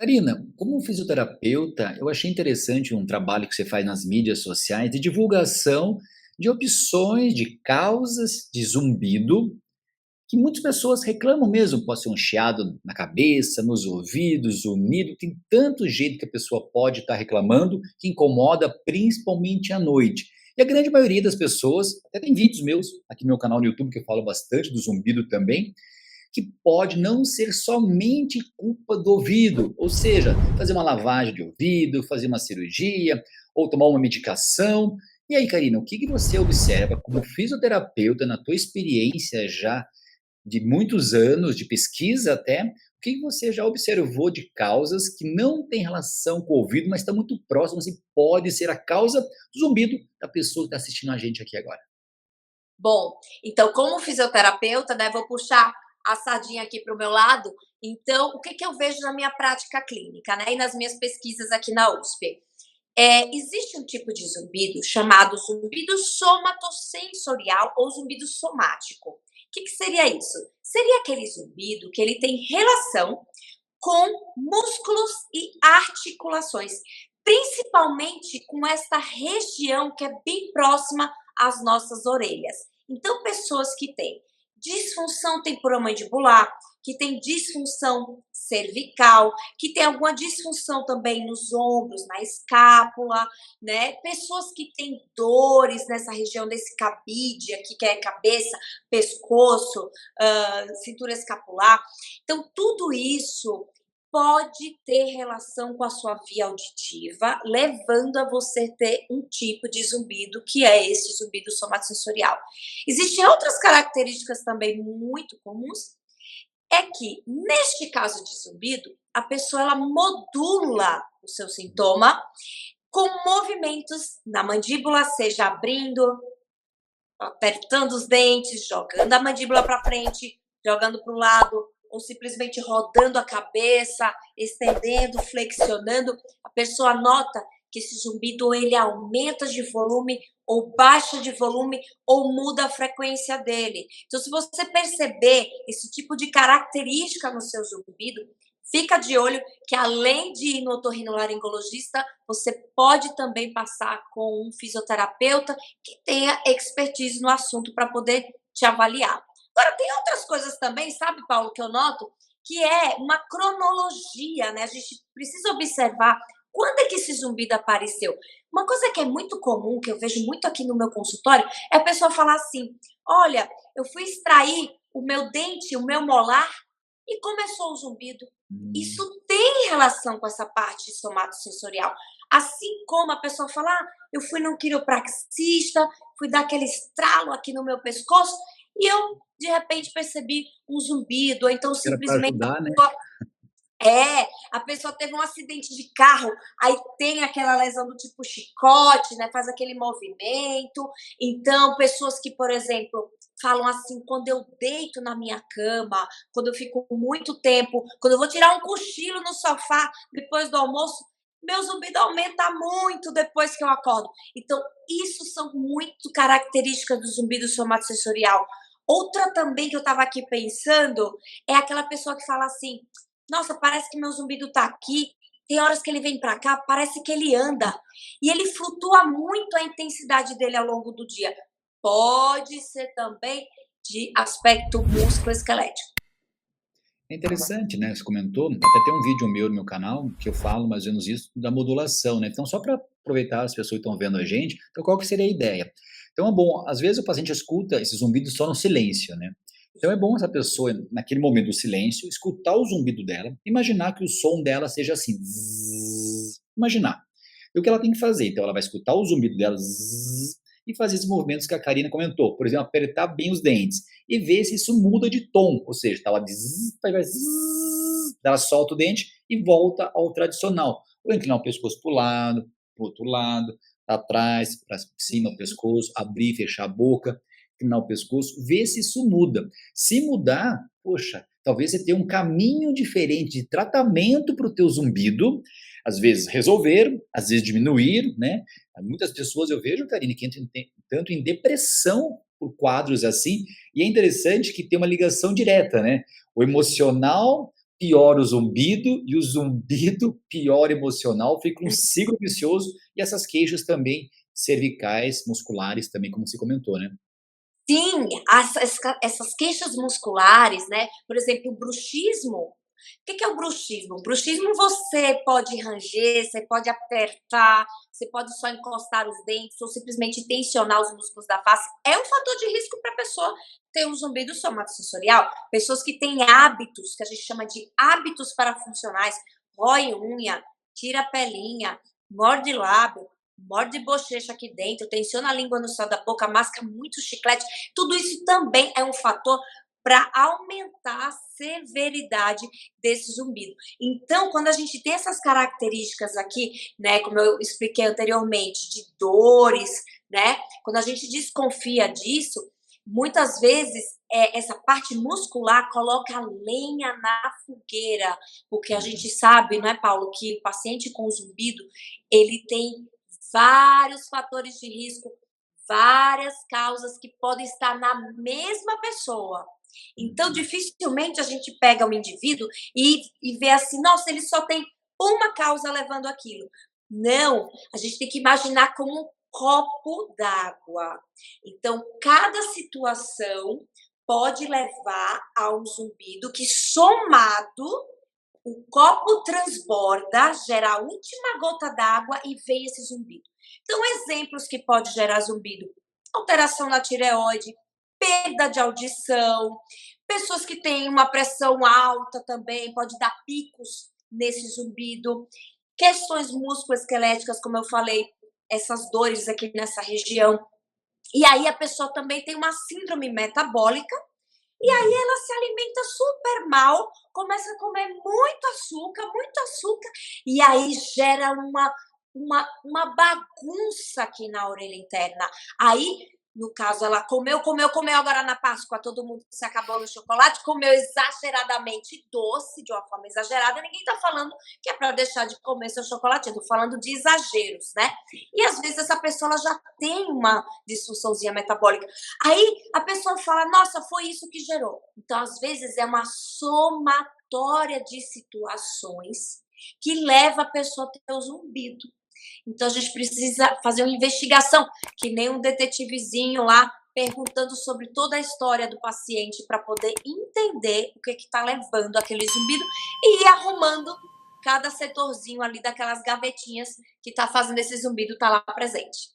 Karina, como fisioterapeuta, eu achei interessante um trabalho que você faz nas mídias sociais de divulgação de opções, de causas de zumbido, que muitas pessoas reclamam mesmo. Pode ser um chiado na cabeça, nos ouvidos, zunido, tem tanto jeito que a pessoa pode estar reclamando que incomoda principalmente à noite. E a grande maioria das pessoas, até tem vídeos meus aqui no meu canal no YouTube que eu falo bastante do zumbido também, que pode não ser somente culpa do ouvido, ou seja, fazer uma lavagem de ouvido, fazer uma cirurgia, ou tomar uma medicação. E aí, Karina, o que você observa como fisioterapeuta na tua experiência já de muitos anos de pesquisa até, o que você já observou de causas que não têm relação com o ouvido, mas estão muito próximas e pode ser a causa do zumbido da pessoa que está assistindo a gente aqui agora? Bom, então como fisioterapeuta, né, vou puxar a sardinha aqui para o meu lado. Então, o que eu vejo na minha prática clínica, né, e nas minhas pesquisas aqui na USP? Existe um tipo de zumbido chamado zumbido somatosensorial ou zumbido somático. O que seria isso? Seria aquele zumbido que ele tem relação com músculos e articulações, principalmente com esta região que é bem próxima às nossas orelhas. Então, pessoas que têm disfunção temporomandibular, que têm disfunção cervical, que tem alguma disfunção também nos ombros, na escápula, né? Pessoas que têm dores nessa região desse cabide aqui, que é cabeça, pescoço, cintura escapular. Então, tudo isso pode ter relação com a sua via auditiva, levando a você ter um tipo de zumbido, que é esse zumbido somatosensorial. Existem outras características também muito comuns, é que, neste caso de zumbido, a pessoa ela modula o seu sintoma com movimentos na mandíbula, seja abrindo, apertando os dentes, jogando a mandíbula para frente, jogando para o lado, ou simplesmente rodando a cabeça, estendendo, flexionando. A pessoa nota que esse zumbido ele aumenta de volume ou baixa de volume ou muda a frequência dele. Então, se você perceber esse tipo de característica no seu zumbido, fica de olho que além de ir no otorrinolaringologista, você pode também passar com um fisioterapeuta que tenha expertise no assunto para poder te avaliar. Agora, tem outras coisas também, sabe, Paulo, que eu noto, que é uma cronologia, né? A gente precisa observar quando é que esse zumbido apareceu. Uma coisa que é muito comum, que eu vejo muito aqui no meu consultório, é a pessoa falar assim: olha, eu fui extrair o meu dente, o meu molar, e começou o zumbido. Isso Hum, tem relação com essa parte somatosensorial. Assim como a pessoa fala, eu fui num quiropraxista, fui dar aquele estralo aqui no meu pescoço, e eu, de repente, percebi um zumbido, ou então era para simplesmente ajudar, né? a pessoa teve um acidente de carro, aí tem aquela lesão do tipo chicote, né? Faz aquele movimento. Então, pessoas que, por exemplo, falam assim: quando eu deito na minha cama, quando eu fico muito tempo, quando eu vou tirar um cochilo no sofá depois do almoço, meu zumbido aumenta muito depois que eu acordo. Então, isso são muito características do zumbido somatosensorial. Outra também que eu estava aqui pensando é aquela pessoa que fala assim: nossa, parece que meu zumbido tá aqui. Tem horas que ele vem para cá, parece que ele anda. E ele flutua muito a intensidade dele ao longo do dia. Pode ser também de aspecto músculo-esquelético. É interessante, né? Você comentou, até tem um vídeo meu no meu canal que eu falo mais ou menos isso da modulação, né? Então, só para aproveitar as pessoas que estão vendo a gente, então qual que seria a ideia? Então, é bom, às vezes o paciente escuta esse zumbido só no silêncio, né? Então, é bom essa pessoa, naquele momento do silêncio, escutar o zumbido dela, imaginar que o som dela seja assim, zzz, imaginar. E o que ela tem que fazer? Então, ela vai escutar o zumbido dela, zzz, e fazer esses movimentos que a Karina comentou. Por exemplo, apertar bem os dentes e ver se isso muda de tom, ou seja, tá lá de zzz, vai zzz, ela solta o dente e volta ao tradicional. Ou inclinar o pescoço para o lado, para o outro lado, para trás, para cima, o pescoço, abrir, fechar a boca, inclinar o pescoço, ver se isso muda. Se mudar, poxa, talvez você tenha um caminho diferente de tratamento para o teu zumbido, às vezes resolver, às vezes diminuir, né? Muitas pessoas eu vejo, Karine, que entram tanto em depressão por quadros assim, e é interessante que tem uma ligação direta, né? O emocional piora o zumbido, e o zumbido piora o emocional, fica um ciclo vicioso, e essas queixas também cervicais, musculares também, como você comentou, né. Sim, essas queixas musculares, né, por exemplo, o bruxismo. O que é o bruxismo? O bruxismo você pode ranger, você pode apertar, você pode só encostar os dentes ou simplesmente tensionar os músculos da face. É um fator de risco para a pessoa ter um zumbido somatosensorial. Pessoas que têm hábitos, que a gente chama de hábitos parafuncionais, rói unha, tira a pelinha, morde lábio, morde bochecha aqui dentro, tensiona a língua no céu da boca, masca muito chiclete. Tudo isso também é um fator para aumentar a severidade desse zumbido. Então, quando a gente tem essas características aqui, né, como eu expliquei anteriormente, de dores, né, quando a gente desconfia disso, muitas vezes essa parte muscular coloca a lenha na fogueira, porque a gente sabe, não é, Paulo, que o paciente com zumbido, ele tem vários fatores de risco, várias causas que podem estar na mesma pessoa. Então, Uhum. dificilmente a gente pega um indivíduo e vê assim, nossa, ele só tem uma causa levando aquilo. Não, a gente tem que imaginar como um copo d'água. Então, cada situação pode levar a um zumbido que, somado, o copo transborda, gera a última gota d'água e vem esse zumbido. Então, exemplos que pode gerar zumbido: alteração na tireoide, perda de audição, pessoas que têm uma pressão alta também, pode dar picos nesse zumbido, questões musculoesqueléticas, como eu falei, essas dores aqui nessa região. E aí a pessoa também tem uma síndrome metabólica, e aí Uhum. ela se alimenta super mal, começa a comer muito açúcar, e aí gera uma bagunça aqui na orelha interna. Aí, no caso, ela comeu agora na Páscoa, todo mundo se acabou no chocolate, comeu exageradamente doce, de uma forma exagerada. Ninguém tá falando que é para deixar de comer seu chocolate, eu tô falando de exageros, né? E às vezes essa pessoa ela já tem uma disfunçãozinha metabólica. Aí a pessoa fala, nossa, foi isso que gerou. Então, às vezes, é uma somatória de situações que leva a pessoa a ter o zumbido. Então, a gente precisa fazer uma investigação, que nem um detetivezinho lá, perguntando sobre toda a história do paciente para poder entender o que está levando aquele zumbido e ir arrumando cada setorzinho ali daquelas gavetinhas que está fazendo esse zumbido estar lá presente.